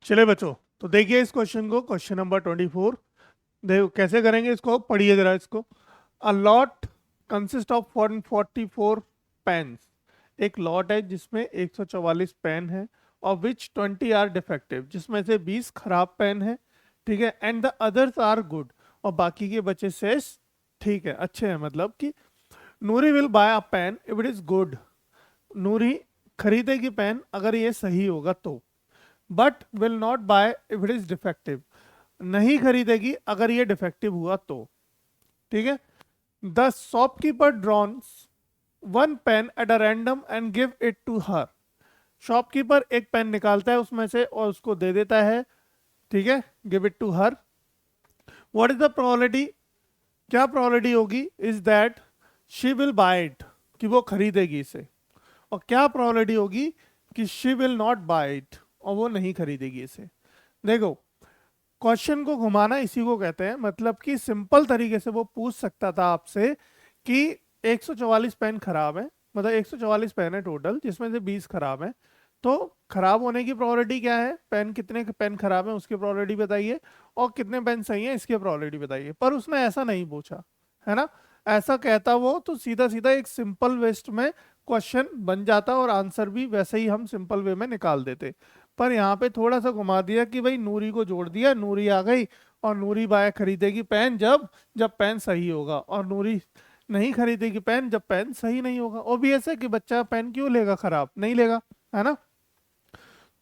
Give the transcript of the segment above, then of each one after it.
चले बच्चों, तो देखिए इस क्वेश्चन को, क्वेश्चन नंबर 24। देखो कैसे करेंगे इसको, पढ़िए जरा इसको। A lot consist of 144 pens. एक लॉट है जिसमें 144 पेन है, और विच 20 आर डिफेक्टिव, जिसमें से 20 खराब पेन है। ठीक है, and the others are good, और बाकी के बचे शेष ठीक है, अच्छे हैं। मतलब कि Noori will buy a pen if it is good. Noori खरीदेगी पेन अगर ये सही होगा तो। But will not buy if it is defective, नहीं खरीदेगी अगर ये डिफेक्टिव हुआ तो। ठीक है। The shopkeeper draws one pen at a random and give it to her. Shopkeeper एक पेन निकालता है उसमें से और उसको दे देता है। ठीक है, give it to her. What is the probability, क्या प्रोबेबिलिटी होगी, is that she will buy it, कि वो खरीदेगी इसे। और क्या प्रोबेबिलिटी होगी कि she will not buy it, और वो नहीं खरीदेगी इसे। देखो, क्वेश्चन को घुमाना इसी को कहते हैं। मतलब कि सिंपल तरीके से वो पूछ सकता था आपसे कि 144 पेन खराब है, मतलब 144 पेन है टोटल, जिसमें से 20 खराब है। तो खराब होने की प्रोबेबिलिटी क्या है, पेन कितने पेन खराब है उसकी प्रोबेबिलिटी बताइए, और कितने पेन सही है इसकी प्रोबेबिलिटी बताइए। पर उसने ऐसा नहीं पूछा, है ना। ऐसा कहता वो तो सीधा सीधा एक सिंपल वेस्ट में क्वेश्चन बन जाता, और आंसर भी वैसे ही हम सिंपल वे में निकाल देते। पर यहाँ पे थोड़ा सा घुमा दिया कि भाई नूरी को जोड़ दिया, नूरी आ गई, और नूरी बाय खरीदेगी पेन जब जब पेन सही होगा, और नूरी नहीं खरीदेगी पेन जब पेन सही नहीं होगा। ऑब्वियस है कि बच्चा पेन क्यों लेगा, खराब नहीं लेगा, है ना।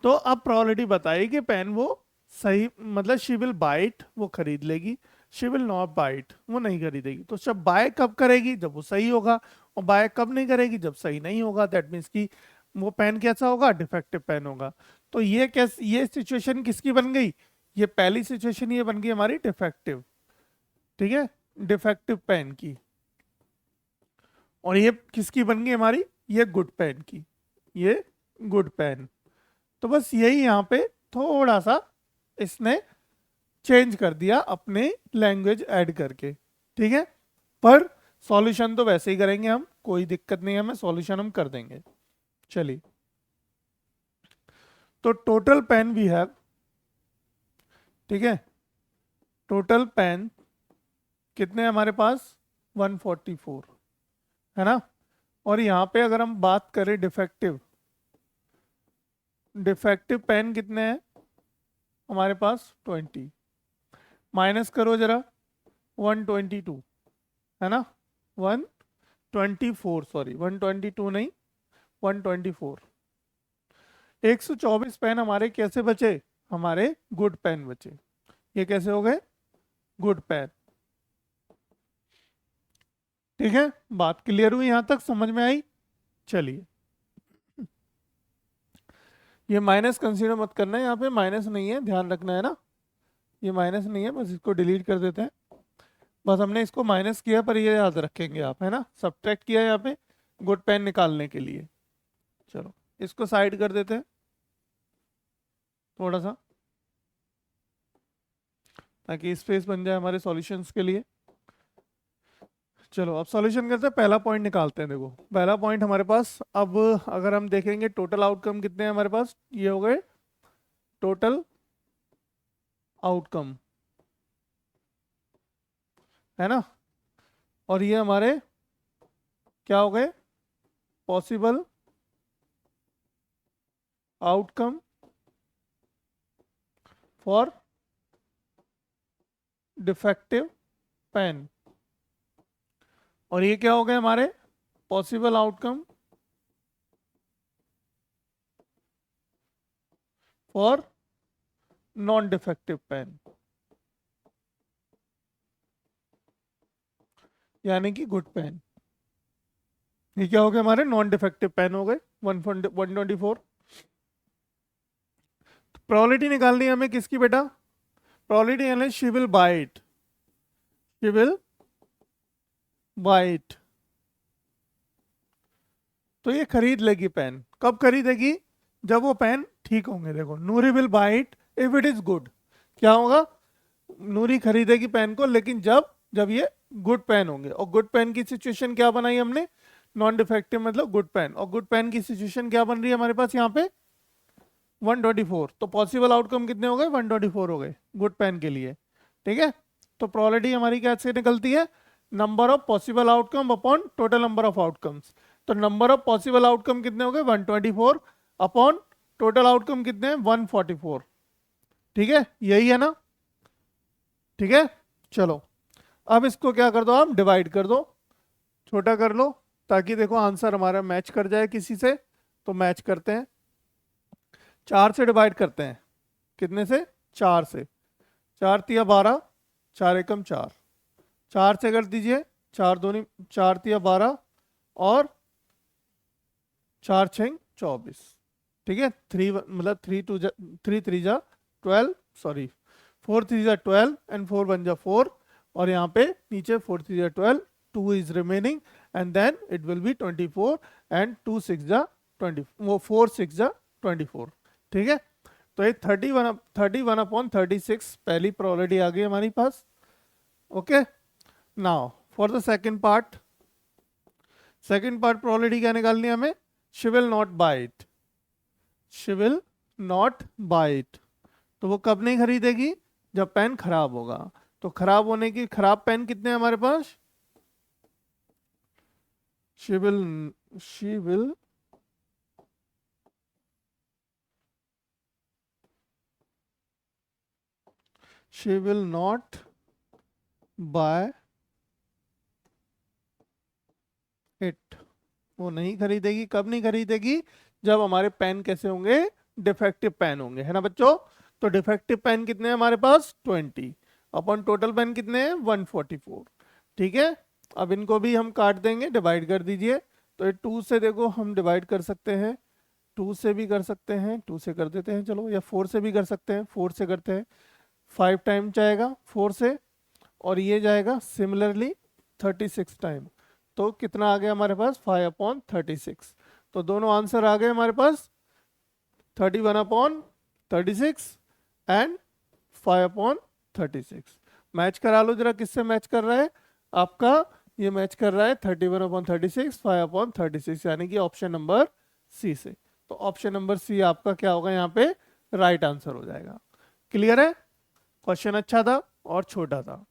तो अब प्रोबेबिलिटी बताइए कि पेन वो सही, मतलब शी विल बाय इट, वो खरीद लेगी। She will not buy it, वो नहीं खरीदेगी। तो जब बाय कब करेगी, जब वो सही होगा। और बाय कब नहीं करेगी, जब सही नहीं होगा। दैट मीन्स कि वो पेन कैसा होगा, डिफेक्टिव पेन होगा। तो ये सिचुएशन किसकी बन गई, ये पहली सिचुएशन ये बन गई हमारी डिफेक्टिव। ठीक है, डिफेक्टिव पेन की। और ये किसकी बन गई हमारी, ये गुड पेन की, ये गुड पेन। तो बस यही यहाँ पे थोड़ा सा इसने चेंज कर दिया अपने लैंग्वेज ऐड करके। ठीक है, पर सॉल्यूशन तो वैसे ही करेंगे हम, कोई दिक्कत नहीं है, हमें सॉल्यूशन हम कर देंगे। चलिए, तो टोटल पेन वी हैव, ठीक है, टोटल पेन कितने हैं हमारे पास, 144, है ना। और यहाँ पे अगर हम बात करें डिफेक्टिव, डिफेक्टिव पेन कितने हैं हमारे पास, 20। माइनस करो जरा, 122, है ना। 124, सॉरी 122 नहीं, 124। 124 पेन हमारे कैसे बचे, हमारे गुड पेन बचे। ये कैसे हो गए, गुड पेन। ठीक है, बात क्लियर हुई, यहां तक समझ में आई। चलिए, ये माइनस कंसीडर मत करना है, यहाँ पे माइनस नहीं है, ध्यान रखना है ना। ये माइनस नहीं है, बस इसको डिलीट कर देते हैं। बस हमने इसको माइनस किया, पर ये याद रखेंगे आप, है ना, सब्ट्रैक्ट किया यहाँ पे गुड पेन निकालने के लिए। चलो, इसको साइड कर देते हैं थोड़ा सा, ताकि स्पेस बन जाए हमारे सॉल्यूशंस के लिए। चलो अब सॉल्यूशन करते हैं, पहला पॉइंट निकालते हैं। देखो पहला पॉइंट हमारे पास, अब अगर हम देखेंगे टोटल आउटकम कितने हैं हमारे पास, ये हो गए टोटल आउटकम, है ना। और ये हमारे क्या हो गए, possible outcome for defective pen. और ये क्या हो गए हमारे, possible outcome for non defective pen, यानी कि गुड पेन। ये क्या हो गए हमारे, नॉन डिफेक्टिव पेन हो गए 124। प्रोबेबिलिटी निकालनी है हमें किसकी बेटा, प्रोबेबिलिटी यानी she will buy it, she will buy it. तो ये खरीद लेगी पेन, कब खरीदेगी, जब वो पेन ठीक होंगे। देखो, Noori will buy it if it is good, क्या होगा, नूरी खरीदेगी पेन को, लेकिन जब जब ये गुड पेन होंगे। और गुड पेन की सिचुएशन क्या बनाई हमने, नॉन डिफेक्टिव मतलब गुड पेन। और गुड पेन की सिचुएशन क्या बन रही है हमारे पास यहाँ पे, 124, तो पॉसिबल आउटकम कितने हो गए? 124 हो गए गुड पेन के लिए। ठीक है, तो प्रोबेबिलिटी हमारी कैसे निकलती है? Number of possible outcome upon total number of outcomes. तो नंबर ऑफ पॉसिबल आउटकम कितने हो गए? 124 अपॉन टोटल आउटकम कितने हैं? 144। ठीक है, यही है ना? ठीक है, चलो अब इसको क्या कर दो, आप डिवाइड कर दो, छोटा कर लो, ताकि देखो आंसर हमारा मैच कर जाए किसी से। तो मैच करते हैं, 4 से डिवाइड करते हैं। कितने से? 4 से। 4 तिया 12, 4 एकम 4, 4 से कर दीजिए, 4 दूनी 4 तिया 12 और 4 छः 24। ठीक है, 3 मतलब 3 3 जा 12, सॉरी 4 3 जा 12 एंड 4 1 जा 4, और यहाँ पे नीचे 4 3 जा 12, 2 is remaining and then it will be 24 and 2 6 जा 20, वो 4 6 जा 24। ठीक है, तो ये 31 अपॉन 36 पहली प्रोबेबिलिटी आ गई हमारी पास। Okay, now for the second part probability क्या निकालनी है हमें? She will not bite, she will not bite. तो वो कब नहीं खरीदेगी? जब पेन खराब होगा। तो खराब होने की, खराब पेन कितने हैं हमारे पास? She will not buy it. वो नहीं खरीदेगी। कब नहीं खरीदेगी? जब हमारे पेन कैसे होंगे? डिफेक्टिव पेन होंगे, है ना बच्चों? तो डिफेक्टिव पेन कितने हैं हमारे पास? 20 अपन टोटल पेन कितने हैं? 144। ठीक है, अब इनको भी हम काट देंगे, डिवाइड कर दीजिए। तो ये 2 से देखो हम डिवाइड कर सकते हैं, 2 से भी कर सकते हैं, 2 से कर देते हैं चलो, या 4 से भी कर सकते हैं, 4 से करते हैं। 5 टाइम जाएगा 4 से, और ये जाएगा सिमिलरली 36 टाइम। तो कितना आ गया हमारे पास? 5 अपॉन 36। तो दोनों आंसर आ गए हमारे पास, 31 अपॉन 36 एंड 5 अपॉन 36। मैच करा लो जरा, किससे मैच कर रहा है आपका? ये मैच कर रहा है 31 अपॉन 36, 5 अपॉन 36, यानी कि ऑप्शन नंबर सी से। तो ऑप्शन नंबर सी आपका क्या होगा यहाँ पे? राइट आंसर हो जाएगा। क्लियर है? क्वेश्चन अच्छा था और छोटा था।